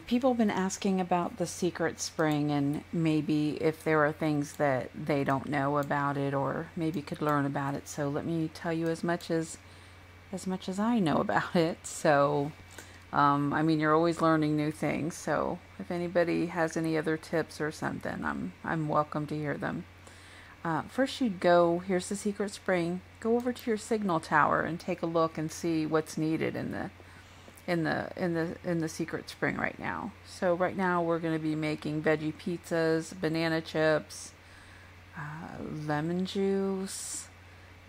People have been asking about the secret spring and maybe if there are things that they don't know about it or maybe could learn about it. So let me tell you as much as I know about it. So I mean, you're always learning new things. So if anybody has any other tips or something, I'm welcome to hear them. First, you'd go. Here's the secret spring. Go over to your signal tower and take a look and see what's needed in the secret spring right now. So right now we're going to be making veggie pizzas, banana chips, lemon juice.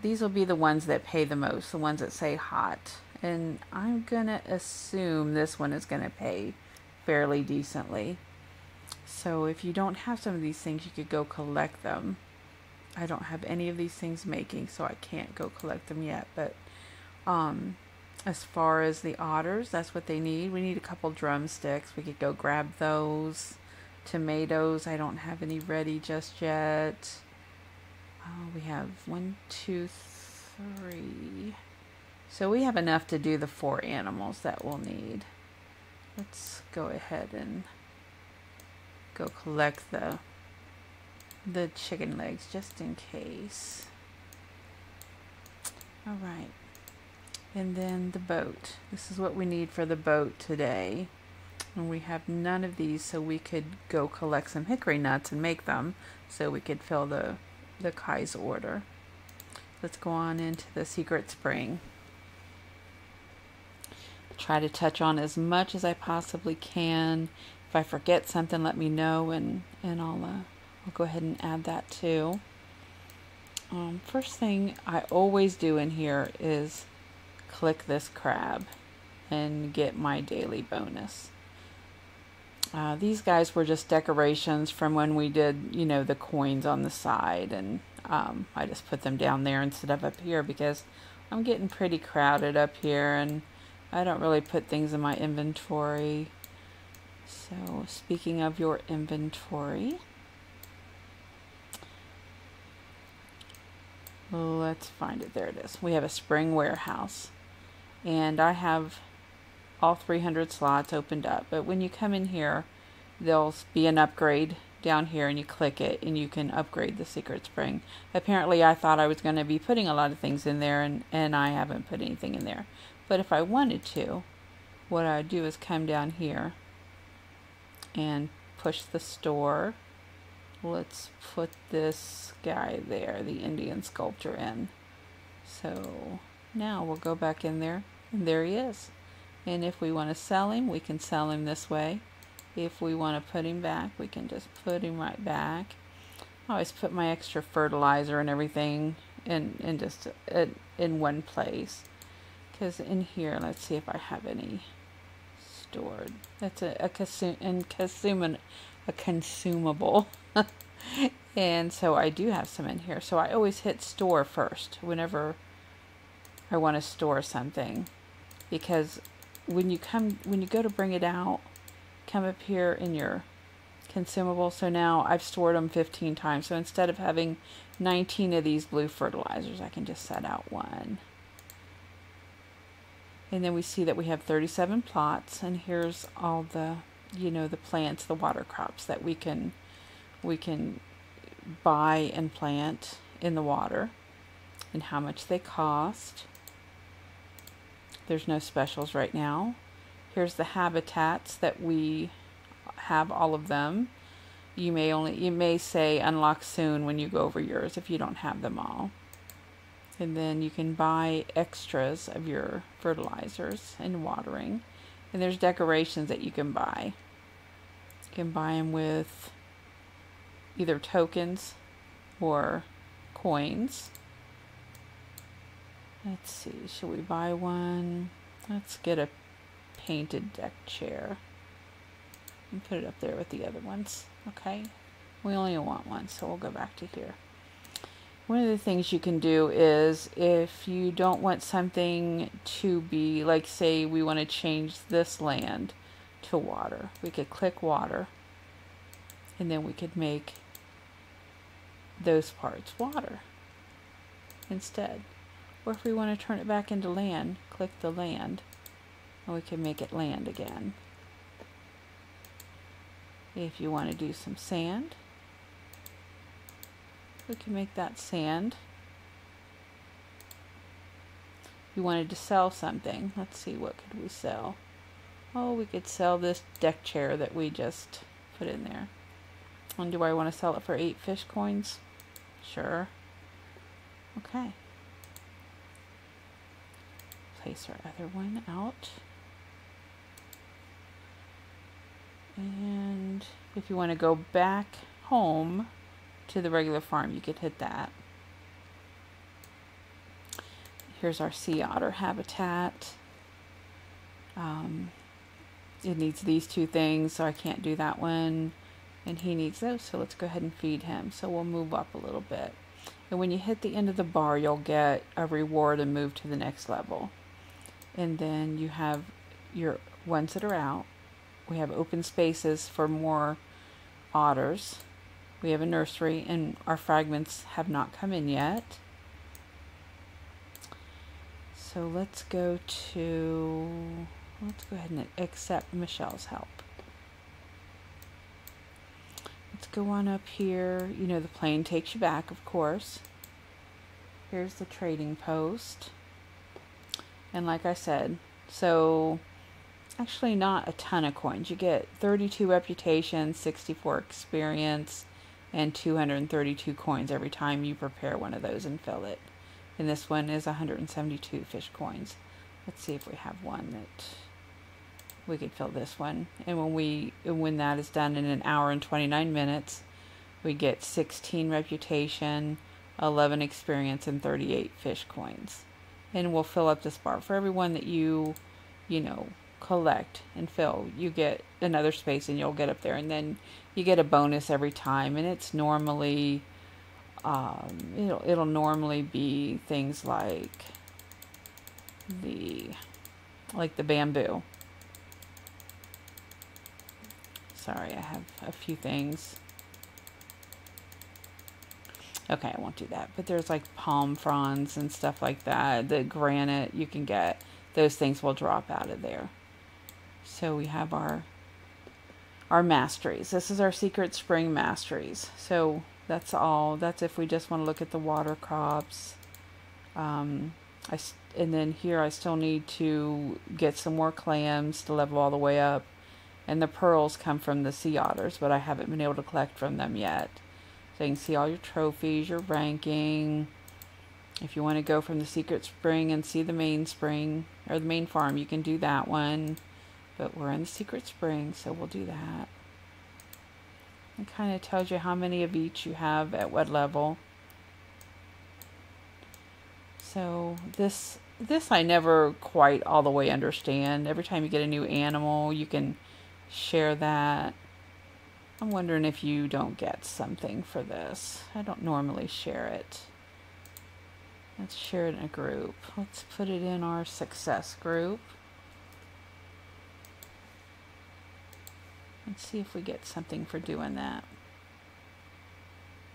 These will be the ones that pay the most, the ones that say hot. And I'm going to assume this one is going to pay fairly decently. So if you don't have some of these things, you could go collect them. I don't have any of these things making, so I can't go collect them yet. But as far as the otters, that's what they need. We need a couple drumsticks. We could go grab those. Tomatoes, I don't have any ready just yet. We have 1, 2, 3. So we have enough to do the 4 animals that we'll need. Let's go ahead and go collect the chicken legs just in case. All right. And then the boat. This is what we need for the boat today. And we have none of these, so we could go collect some hickory nuts and make them so we could fill the Kai's order. Let's go on into the secret spring. Try to touch on as much as I possibly can. If I forget something, let me know, and I'll go ahead and add that too. First thing I always do in here is click this crab and get my daily bonus. These guys were just decorations from when we did, the coins on the side, and I just put them down there instead of up here because I'm getting pretty crowded up here and I don't really put things in my inventory. So speaking of your inventory, let's find it. There it is. We have a spring warehouse and I have all 300 slots opened up, but when you come in here there'll be an upgrade down here and you click it and you can upgrade the secret spring. Apparently I thought I was going to be putting a lot of things in there and I haven't put anything in there, but if I wanted to, what I'd do is come down here and push the store. Let's put this guy there, the Indian sculpture, in. So now we'll go back in there and there he is. And if we want to sell him, we can sell him this way. If we want to put him back, we can just put him right back. I always put my extra fertilizer and everything in just in one place. Because in here, let's see if I have any stored. That's a consumable. And so I do have some in here. So I always hit store first whenever I want to store something. Because when you go to bring it out, come up here in your consumable. So now I've stored them 15 times. So instead of having 19 of these blue fertilizers, I can just set out 1. And then we see that we have 37 plots, and here's all the, the plants, the water crops that we can buy and plant in the water, and how much they cost. There's no specials right now. Here's the habitats that we have, all of them. You may say unlock soon when you go over yours if you don't have them all. And then you can buy extras of your fertilizers and watering. And there's decorations that you can buy. You can buy them with either tokens or coins. Let's see, should we buy one? Let's get a painted deck chair and put it up there with the other ones. Okay, we only want one, so we'll go back to here. One of the things you can do is, if you don't want something to be, like say we want to change this land to water, we could click water and then we could make those parts water instead. Or if we want to turn it back into land, click the land and we can make it land again. If you want to do some sand, we can make that sand. If you wanted to sell something, let's see, what could we sell? Oh, we could sell this deck chair that we just put in there. And do I want to sell it for 8 fish coins? Sure. Okay. Place our other one out. And if you want to go back home to the regular farm, you could hit that. Here's our sea otter habitat. It needs these 2 things, so I can't do that one. And he needs those, so let's go ahead and feed him. So we'll move up a little bit. And when you hit the end of the bar, you'll get a reward and move to the next level. And then you have your ones that are out. We have open spaces for more otters. We have a nursery, and our fragments have not come in yet. So let's go ahead and accept Michelle's help. Let's go on up here. You know, the plane takes you back, of course. Here's the trading post. And like I said, so actually not a ton of coins. You get 32 reputation, 64 experience, and 232 coins every time you prepare one of those and fill it. And this one is 172 fish coins. Let's see if we have one that we could fill this one. And when that is done in 1 hour and 29 minutes, we get 16 reputation, 11 experience, and 38 fish coins. And we'll fill up this bar. For every one that you know, collect and fill, you get another space and you'll get up there. And then you get a bonus every time. And it's normally, it'll normally be things like the bamboo. Sorry, I have a few things. Okay, I won't do that. But there's like palm fronds and stuff like that. The granite you can get. Those things will drop out of there. So we have our masteries. This is our Secret Spring masteries. So that's all. That's if we just want to look at the water crops. And then here I still need to get some more clams to level all the way up. And the pearls come from the sea otters, but I haven't been able to collect from them yet. So you can see all your trophies, your ranking. If you want to go from the Secret Spring and see the main spring, or the main farm, you can do that one. But we're in the Secret Spring, so we'll do that. It kind of tells you how many of each you have at what level. So this I never quite all the way understand. Every time you get a new animal, you can share that. I'm wondering if you don't get something for this. I don't normally share it. Let's share it in a group. Let's put it in our success group. Let's see if we get something for doing that.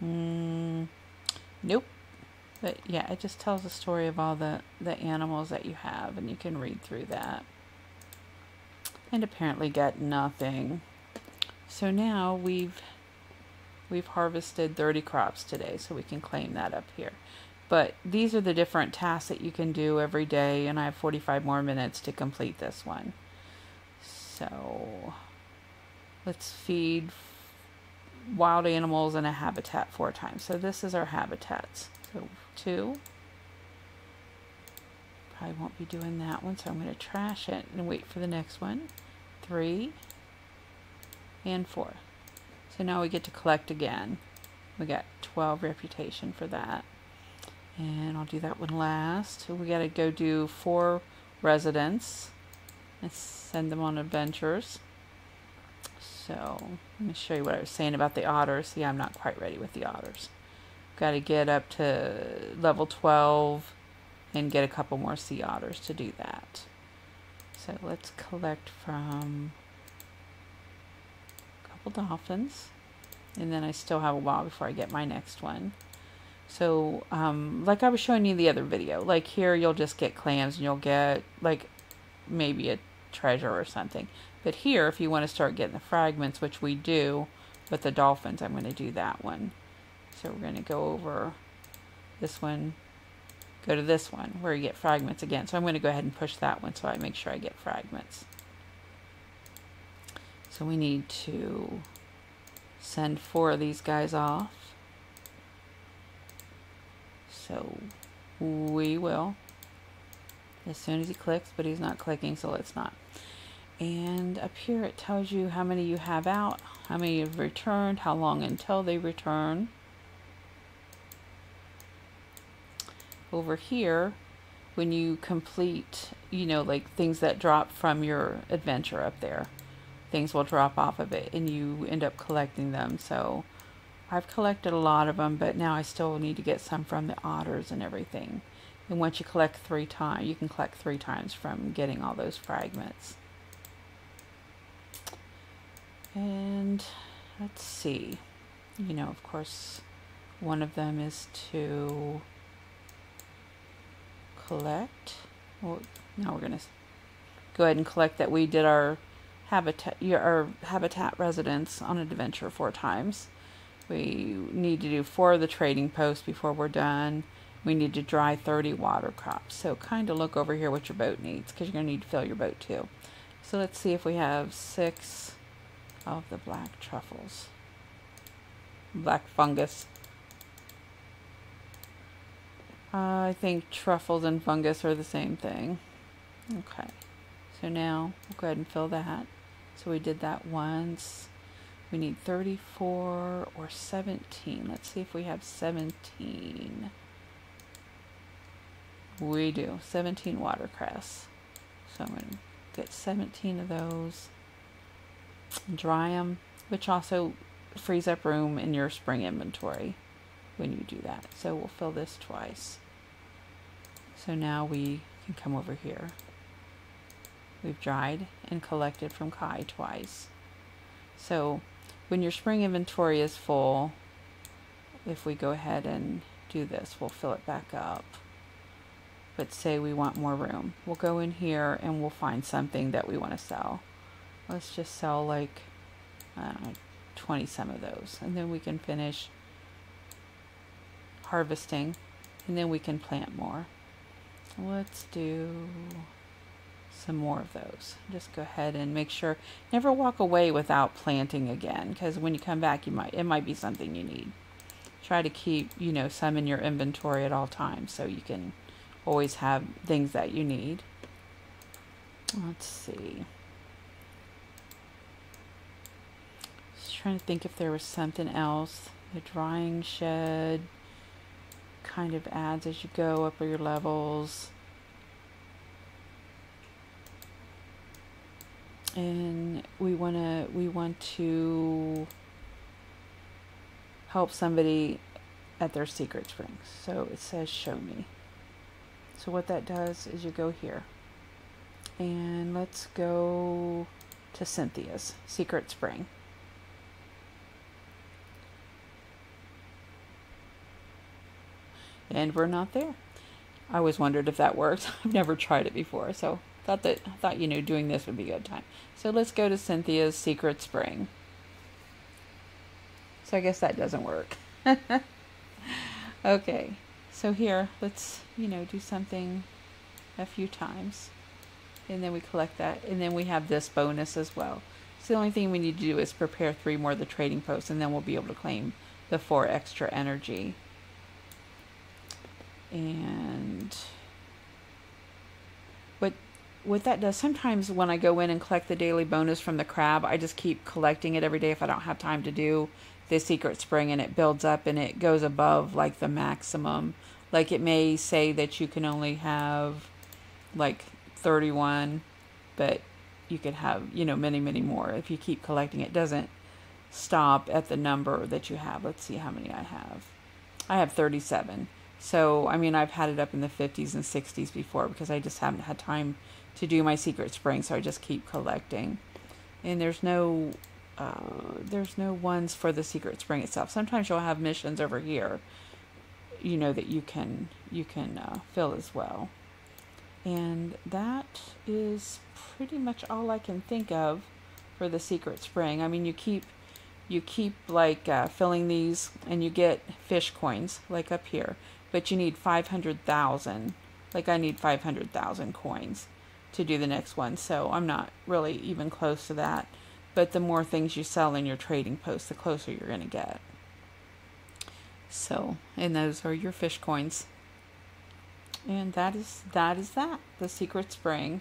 Nope. But yeah, it just tells the story of all the animals that you have, and you can read through that. And apparently get nothing. So now we've harvested 30 crops today, so we can claim that up here. But these are the different tasks that you can do every day, and I have 45 more minutes to complete this one. So let's feed wild animals in a habitat 4 times. So this is our habitats. So 2. Probably won't be doing that one, so I'm going to trash it and wait for the next one. 3 and 4. So now we get to collect again. We got 12 reputation for that. And I'll do that one last. So we got to go do 4 residents and send them on adventures. So let me show you what I was saying about the otters. See, I'm not quite ready with the otters. Got to get up to level 12 and get a couple more sea otters to do that. So let's collect from a couple dolphins, and then I still have a while before I get my next one. So like I was showing you in the other video, like here you'll just get clams and you'll get like maybe a treasure or something. But here, if you want to start getting the fragments, which we do with the dolphins, I'm going to do that one. So we're going to go over this one, go to this one where you get fragments again. So I'm going to go ahead and push that one so I make sure I get fragments. So we need to send 4 of these guys off. So we will, as soon as he clicks, but he's not clicking, so let's not. And up here it tells you how many you have out, how many you've returned, how long until they return. Over here, when you complete, you know, like things that drop from your adventure up there, things will drop off of it and you end up collecting them. So I've collected a lot of them, but now I still need to get some from the otters and everything. And once you collect 3 times, you can collect 3 times from getting all those fragments. And let's see, you know, of course, one of them is to collect. Well, now we're going to go ahead and collect that we did our habitat residence on an adventure 4 times. We need to do 4 of the trading posts before we're done. We need to dry 30 water crops. So kind of look over here what your boat needs, because you're going to need to fill your boat too. So let's see if we have 6 of the black truffles. Black fungus. I think truffles and fungus are the same thing. Okay. So now we'll go ahead and fill that. So we did that once. We need 34 or 17. Let's see if we have 17. We do. 17 watercress. So I'm going to get 17 of those. Dry them, which also frees up room in your spring inventory when you do that. So we'll fill this twice. So now we can come over here. We've dried and collected from Kai twice. So when your spring inventory is full, if we go ahead and do this, we'll fill it back up. But say we want more room, we'll go in here and we'll find something that we want to sell. Let's just sell like, I don't know, 20 some of those. And then we can finish harvesting and then we can plant more. Let's do some more of those. Just go ahead and make sure, never walk away without planting again, because when you come back, it might be something you need. Try to keep, you know, some in your inventory at all times so you can always have things that you need. Let's see. Just trying to think if there was something else. The drying shed kind of adds as you go up your levels. And we want to help somebody at their secret springs. So it says show me. So what that does is you go here and let's go to Cynthia's secret spring. And we're not there. I always wondered if that worked. I've never tried it before, so I thought you know, doing this would be a good time. So let's go to Cynthia's secret spring. So I guess that doesn't work. Okay, so here let's, you know, do something a few times, and then we collect that, and then we have this bonus as well. So the only thing we need to do is prepare 3 more of the trading posts, and then we'll be able to claim the 4 extra energy. And what that does, sometimes when I go in and collect the daily bonus from the crab, I just keep collecting it every day if I don't have time to do the secret spring, and it builds up and it goes above like the maximum. Like it may say that you can only have like 31, but you could have, you know, many more. If you keep collecting, it doesn't stop at the number that you have. Let's see how many I have. I have 37. So, I mean, I've had it up in the 50s and 60s before because I just haven't had time to do my secret spring, so I just keep collecting. And there's no ones for the secret spring itself. Sometimes you'll have missions over here, you know, that you can fill as well. And that is pretty much all I can think of for the secret spring. I mean, you keep like filling these, and you get fish coins like up here, but you need 500,000. Like I need 500,000 coins to do the next one, so I'm not really even close to that. But the more things you sell in your trading post, the closer you're going to get. So, and those are your fish coins. And that is that, the secret spring.